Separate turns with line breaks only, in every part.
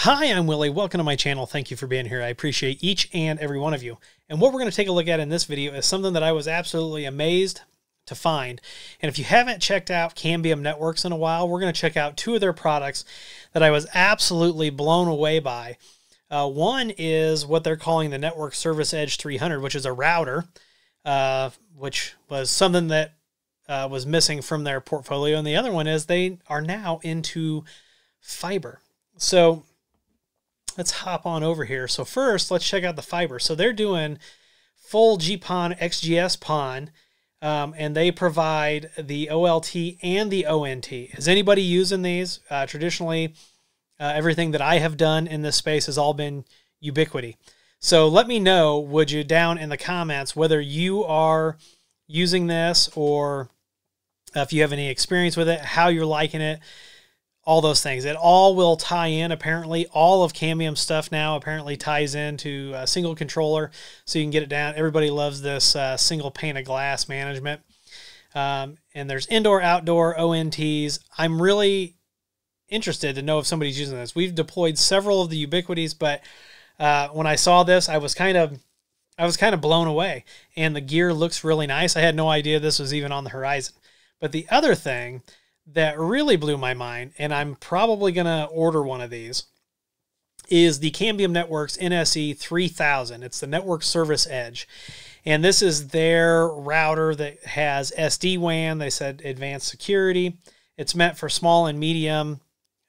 Hi, I'm Willie. Welcome to my channel. Thank you for being here. I appreciate each and every one of you. And what we're going to take a look at in this video is something that I was absolutely amazed to find. And if you haven't checked out Cambium Networks in a while, we're going to check out two of their products that I was absolutely blown away by. One is what they're calling the Network Service Edge 300, which is a router, which was something that was missing from their portfolio. And the other one is they are now into fiber. So let's hop on over here. So first, let's check out the fiber. So they're doing full GPON, XGS PON, and they provide the OLT and the ONT. Is anybody using these? Traditionally, everything that I have done in this space has all been ubiquity. So let me know, would you, down in the comments, whether you are using this or if you have any experience with it, how you're liking it. All those things. It all will tie in, apparently. All of Cambium stuff now apparently ties into a single controller, so you can get it down. Everybody loves this single pane of glass management. And there's indoor, outdoor, ONTs. I'm really interested to know if somebody's using this. We've deployed several of the ubiquities, but when I saw this, I was kind of blown away. And the gear looks really nice. I had no idea this was even on the horizon. But the other thing that really blew my mind, and I'm probably going to order one of these, is the Cambium Networks NSE 3000. It's the Network Service Edge. And this is their router that has SD-WAN. They said advanced security. It's meant for small and medium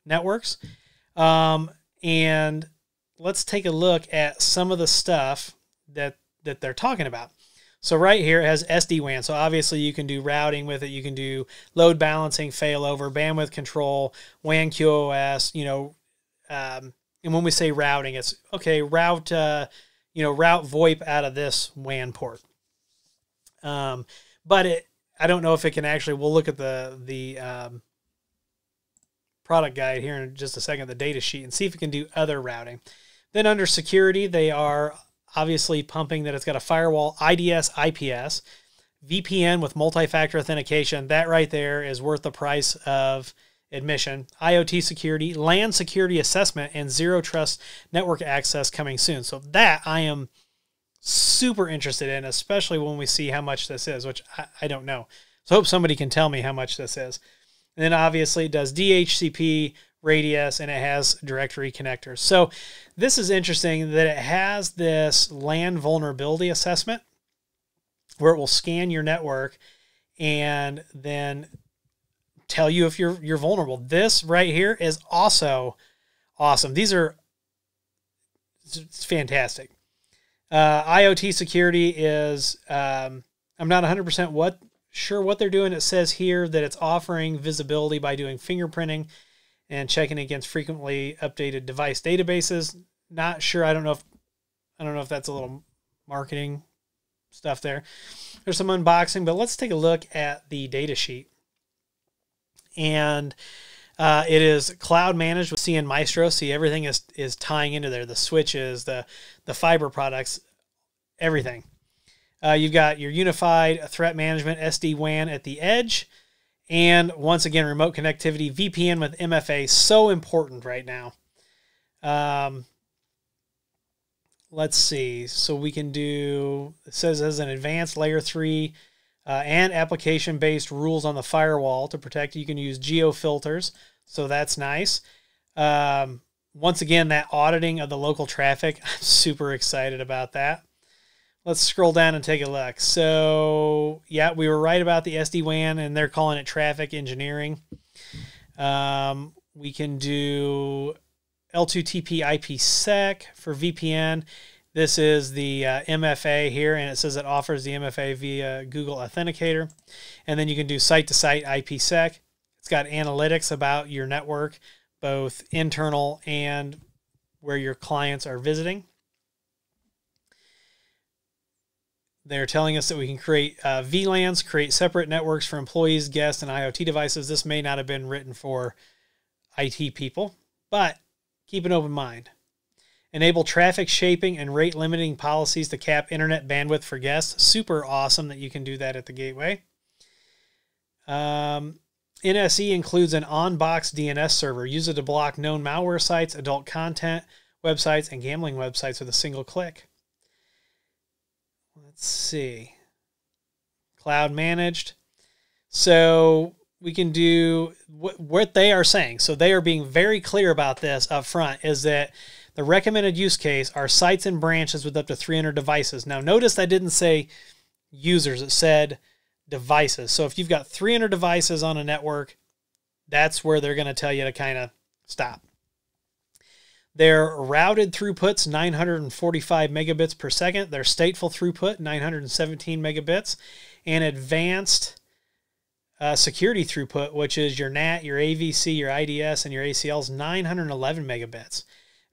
networks. And let's take a look at some of the stuff that they're talking about. So right here it has SD-WAN. So obviously you can do routing with it. You can do load balancing, failover, bandwidth control, WAN QoS, and when we say routing, it's okay, route VoIP out of this WAN port. But I don't know if it can actually, we'll look at the product guide here in just a second, the data sheet, and see if it can do other routing. Then under security, they are obviously pumping that it's got a firewall, IDS, IPS, VPN with multi-factor authentication. That right there is worth the price of admission. IoT security, LAN security assessment, and zero trust network access coming soon. So that I am super interested in, especially when we see how much this is, which I don't know. So I hope somebody can tell me how much this is. And then obviously it does DHCP, radius, and it has directory connectors. So this is interesting that it has this LAN vulnerability assessment where it will scan your network and then tell you if you're vulnerable. This right here is also awesome. It's fantastic. IoT security is, I'm not 100% sure what they're doing. It says here that it's offering visibility by doing fingerprinting and checking against frequently updated device databases. Not sure. I don't know if that's a little marketing stuff there. There's some unboxing, but let's take a look at the data sheet. And it is cloud managed with CN Maestro. See, everything is tying into there. The switches, the fiber products, everything. You've got your unified threat management, SD-WAN at the edge. And once again, remote connectivity, VPN with MFA, so important right now. Let's see. So we can do, it says as an advanced layer 3 and application-based rules on the firewall to protect. You can use geo filters, so that's nice. Once again, that auditing of the local traffic, I'm super excited about that. Let's scroll down and take a look. So, yeah, we were right about the SD-WAN, and they're calling it traffic engineering. We can do L2TP IPsec for VPN. This is the MFA here, and it says it offers the MFA via Google Authenticator. And then you can do site-to-site IPsec. It's got analytics about your network, both internal and where your clients are visiting. They're telling us that we can create VLANs, create separate networks for employees, guests, and IoT devices. This may not have been written for IT people, but keep an open mind. Enable traffic shaping and rate limiting policies to cap internet bandwidth for guests. Super awesome that you can do that at the gateway. NSE includes an on-box DNS server. Use it to block known malware sites, adult content websites, and gambling websites with a single click. Let's see. Cloud managed. So we can do what they are saying. So they are being very clear about this up front, is that the recommended use case are sites and branches with up to 300 devices. Now notice that didn't say users, it said devices. So if you've got 300 devices on a network, that's where they're going to tell you to kind of stop. Their routed throughput's 945 megabits per second. Their stateful throughput, 917 megabits. And advanced security throughput, which is your NAT, your AVC, your IDS, and your ACL's 911 megabits.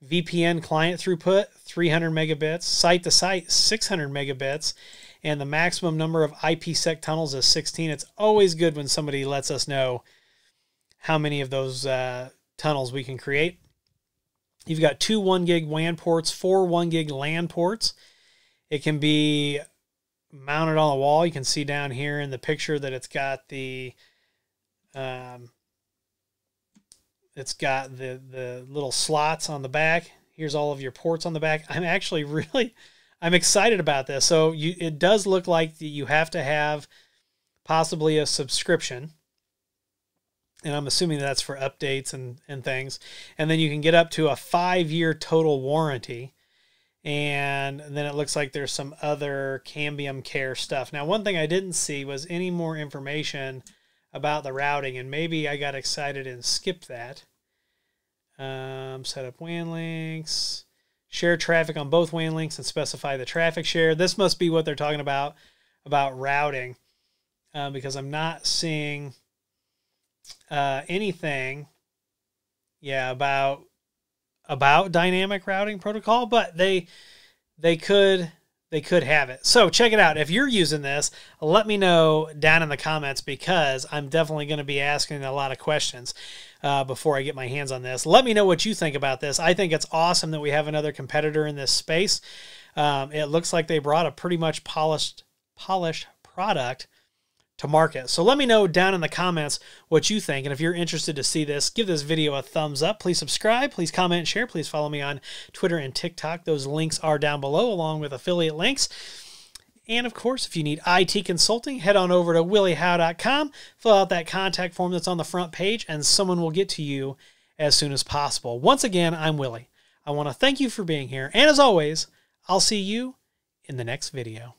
VPN client throughput, 300 megabits. Site-to-site, 600 megabits. And the maximum number of IPsec tunnels is 16. It's always good when somebody lets us know how many of those tunnels we can create. You've got 2 1 gig WAN ports, 4 1 gig LAN ports. It can be mounted on the wall. You can see down here in the picture that it's got the little slots on the back. Here's all of your ports on the back. I'm excited about this. So it does look like you have to have possibly a subscription. And I'm assuming that's for updates and things. And then you can get up to a 5-year total warranty. And then it looks like there's some other Cambium Care stuff. Now, one thing I didn't see was any more information about the routing. And maybe I got excited and skipped that. Set up WAN links. Share traffic on both WAN links and specify the traffic share. This must be what they're talking about routing. Because I'm not seeing anything about dynamic routing protocol, but they could have it. So check it out. If you're using this, let me know down in the comments, because I'm definitely going to be asking a lot of questions before I get my hands on this. Let me know what you think about this. I think it's awesome that we have another competitor in this space. It looks like they brought a pretty much polished product to market. So let me know down in the comments what you think. And if you're interested to see this, give this video a thumbs up. Please subscribe. Please comment and share. Please follow me on Twitter and TikTok. Those links are down below, along with affiliate links. And of course, if you need IT consulting, head on over to williehowe.com. Fill out that contact form that's on the front page, and someone will get to you as soon as possible. Once again, I'm Willie. I want to thank you for being here. And as always, I'll see you in the next video.